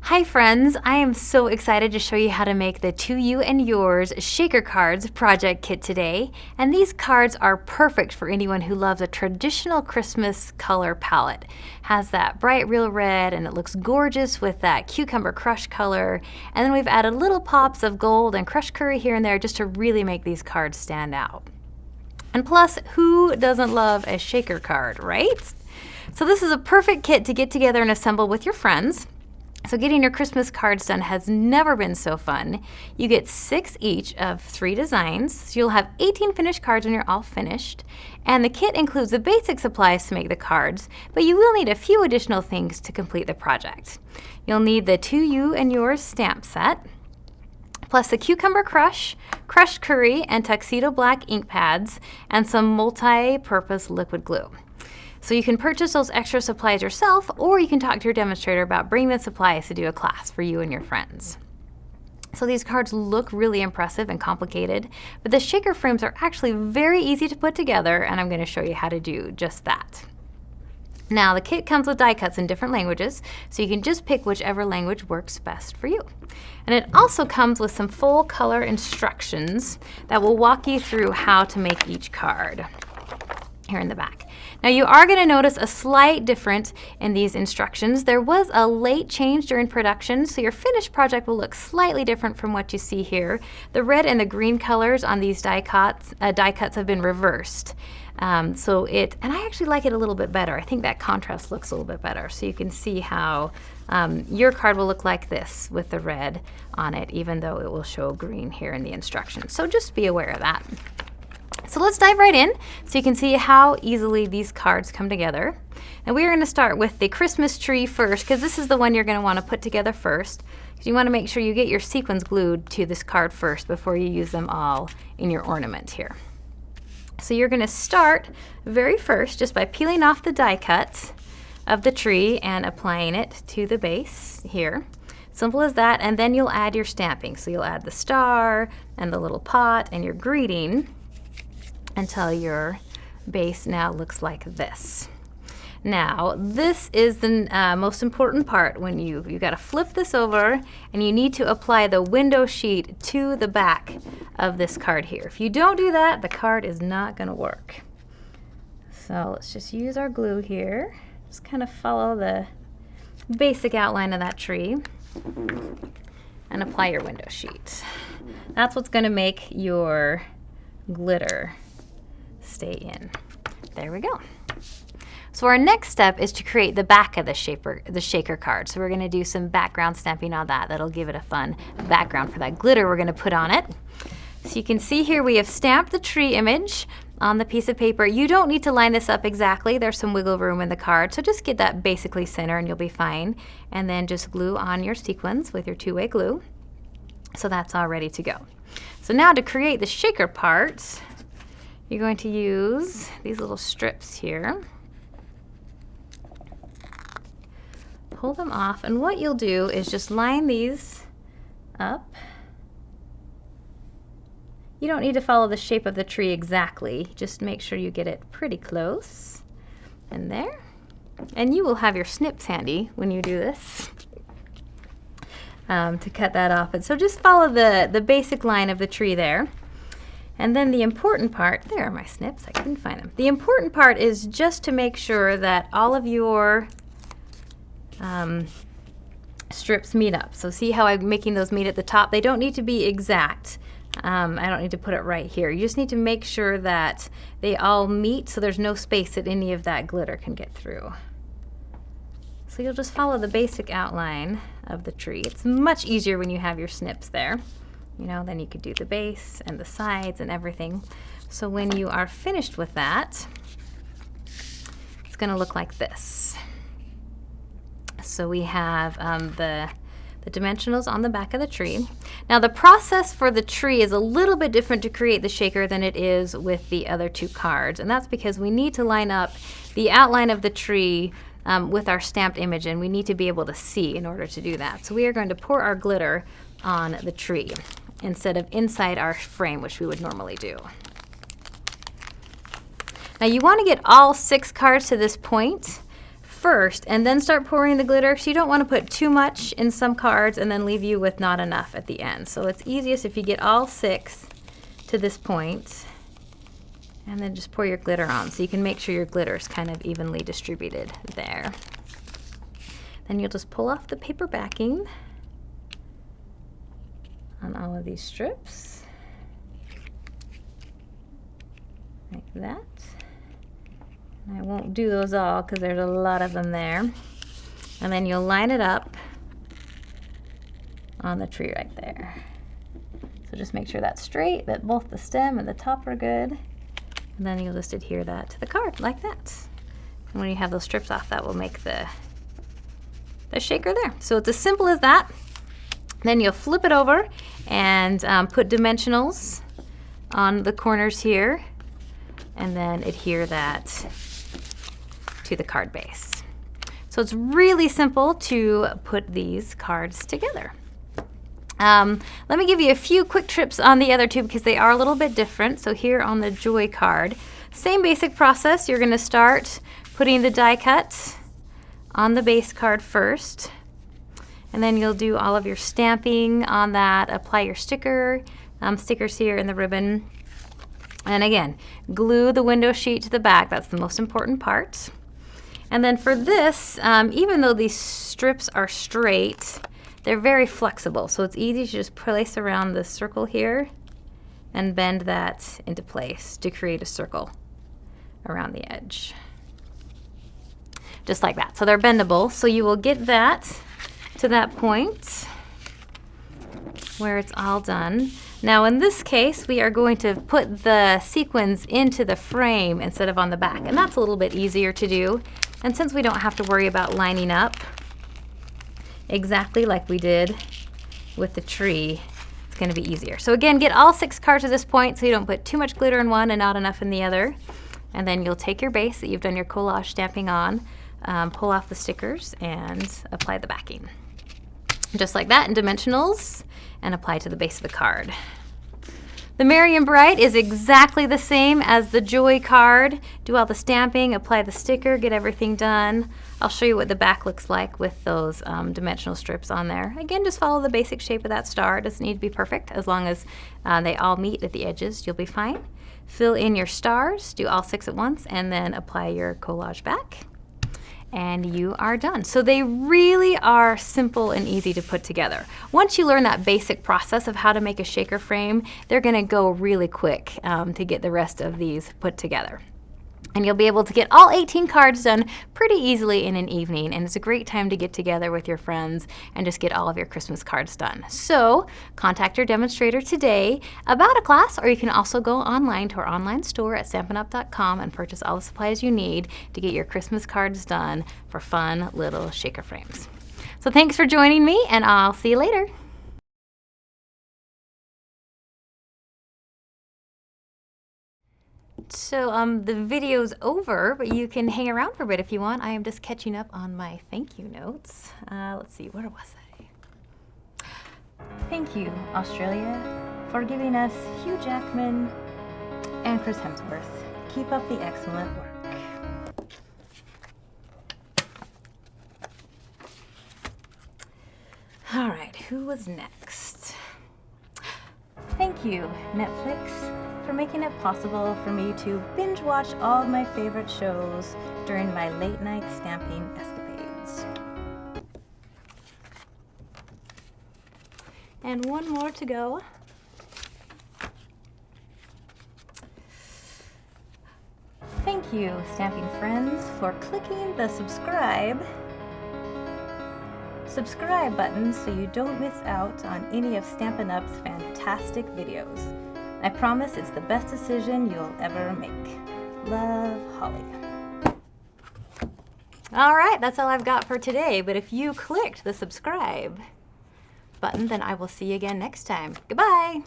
Hi friends, I am so excited to show you how to make the To You and Yours Shaker Cards project kit today. And these cards are perfect for anyone who loves a traditional Christmas color palette. Has that bright real red and it looks gorgeous with that cucumber crush color. And then we've added little pops of gold and crushed curry here and there just to really make these cards stand out. And plus, who doesn't love a shaker card, right? So this is a perfect kit to get together and assemble with your friends. So getting your Christmas cards done has never been so fun. You get 6 each of 3 designs, so you'll have 18 finished cards when you're all finished. And the kit includes the basic supplies to make the cards, but you will need a few additional things to complete the project. You'll need the To You and Yours stamp set, plus the cucumber crush, crushed curry, and tuxedo black ink pads, and some multi-purpose liquid glue. So you can purchase those extra supplies yourself, or you can talk to your demonstrator about bringing the supplies to do a class for you and your friends. So these cards look really impressive and complicated, but the shaker frames are actually very easy to put together, and I'm going to show you how to do just that. Now the kit comes with die cuts in different languages, so you can just pick whichever language works best for you. And it also comes with some full color instructions that will walk you through how to make each card here in the back. Now you are going to notice a slight difference in these instructions. There was a late change during production, so your finished project will look slightly different from what you see here. The red and the green colors on these die cuts have been reversed. And I actually like it a little bit better. I think that contrast looks a little bit better. So you can see how your card will look like this with the red on it, even though it will show green here in the instructions. So just be aware of that. So let's dive right in so you can see how easily these cards come together. And we're going to start with the Christmas tree first, because this is the one you're going to want to put together first. You want to make sure you get your sequins glued to this card first before you use them all in your ornament here. So you're going to start very first just by peeling off the die cuts of the tree and applying it to the base here. Simple as that, and then you'll add your stamping. So you'll add the star and the little pot and your greeting until your base now looks like this. Now, this is the most important part when you've got to flip this over, and you need to apply the window sheet to the back of this card here. If you don't do that, the card is not going to work. So let's just use our glue here. Just kind of follow the basic outline of that tree and apply your window sheet. That's what's going to make your glitter stay in. There we go. So our next step is to create the back of the shaker card. So we're going to do some background stamping on that. That'll give it a fun background for that glitter we're going to put on it. So you can see here we have stamped the tree image on the piece of paper. You don't need to line this up exactly. There's some wiggle room in the card. So just get that basically center and you'll be fine. And then just glue on your sequins with your two-way glue. So that's all ready to go. So now to create the shaker parts, you're going to use these little strips here. Pull them off, and what you'll do is just line these up. You don't need to follow the shape of the tree exactly. Just make sure you get it pretty close. And there. And you will have your snips handy when you do this to cut that off. And so just follow the basic line of the tree there. And then the important part, there are my snips, I couldn't find them. The important part is just to make sure that all of your strips meet up. So see how I'm making those meet at the top? They don't need to be exact. I don't need to put it right here. You just need to make sure that they all meet so there's no space that any of that glitter can get through. So you'll just follow the basic outline of the tree. It's much easier when you have your snips there. You know, then you could do the base and the sides and everything. So when you are finished with that, it's going to look like this. So we have the dimensionals on the back of the tree. Now the process for the tree is a little bit different to create the shaker than it is with the other 2 cards, and that's because we need to line up the outline of the tree with our stamped image, and we need to be able to see in order to do that. So we are going to pour our glitter on the tree instead of inside our frame, which we would normally do. Now you want to get all 6 cards to this point first and then start pouring the glitter. So you don't want to put too much in some cards and then leave you with not enough at the end. So it's easiest if you get all 6 to this point and then just pour your glitter on so you can make sure your glitter is kind of evenly distributed there. Then you'll just pull off the paper backing on all of these strips, like that. And I won't do those all because there's a lot of them there. And then you'll line it up on the tree right there. So just make sure that's straight, that both the stem and the top are good. And then you'll just adhere that to the card like that. And when you have those strips off, that will make the shaker there. So it's as simple as that. Then you'll flip it over and put dimensionals on the corners here, and then adhere that to the card base. So it's really simple to put these cards together. Let me give you a few quick tips on the other two because they are a little bit different. So here on the Joy card, same basic process. You're going to start putting the die cut on the base card first, and then you'll do all of your stamping on that, apply your stickers here in the ribbon, and again, glue the window sheet to the back. That's the most important part. And then for this, even though these strips are straight, they're very flexible, so it's easy to just place around the circle here and bend that into place to create a circle around the edge. Just like that. So they're bendable. So you will get that to that point where it's all done. Now in this case, we are going to put the sequins into the frame instead of on the back. And that's a little bit easier to do. And since we don't have to worry about lining up exactly like we did with the tree, it's going to be easier. So again, get all 6 cards at this point so you don't put too much glitter in one and not enough in the other. And then you'll take your base that you've done your collage stamping on, pull off the stickers and apply the backing. Just like that in dimensionals, and apply to the base of the card. The Merry and Bright is exactly the same as the Joy card. Do all the stamping, apply the sticker, get everything done. I'll show you what the back looks like with those dimensional strips on there. Again, just follow the basic shape of that star. It doesn't need to be perfect. As long as they all meet at the edges, you'll be fine. Fill in your stars, do all 6 at once, and then apply your collage back. And you are done. So they really are simple and easy to put together. Once you learn that basic process of how to make a shaker frame, they're gonna go really quick to get the rest of these put together. And you'll be able to get all 18 cards done pretty easily in an evening, and it's a great time to get together with your friends and just get all of your Christmas cards done. So contact your demonstrator today about a class, or you can also go online to our online store at stampinup.com and purchase all the supplies you need to get your Christmas cards done for fun little shaker frames. So thanks for joining me, and I'll see you later. So the video's over, but you can hang around for a bit if you want. I am just catching up on my thank you notes. Let's see, where was I? Thank you, Australia, for giving us Hugh Jackman and Chris Hemsworth. Keep up the excellent work. All right, who was next? Thank you, Netflix, for making it possible for me to binge watch all of my favorite shows during my late night stamping escapades. And one more to go. Thank you, stamping friends, for clicking the subscribe button so you don't miss out on any of Stampin' Up's fantastic videos. I promise it's the best decision you'll ever make. Love, Holly. All right, that's all I've got for today, but if you clicked the subscribe button, then I will see you again next time. Goodbye.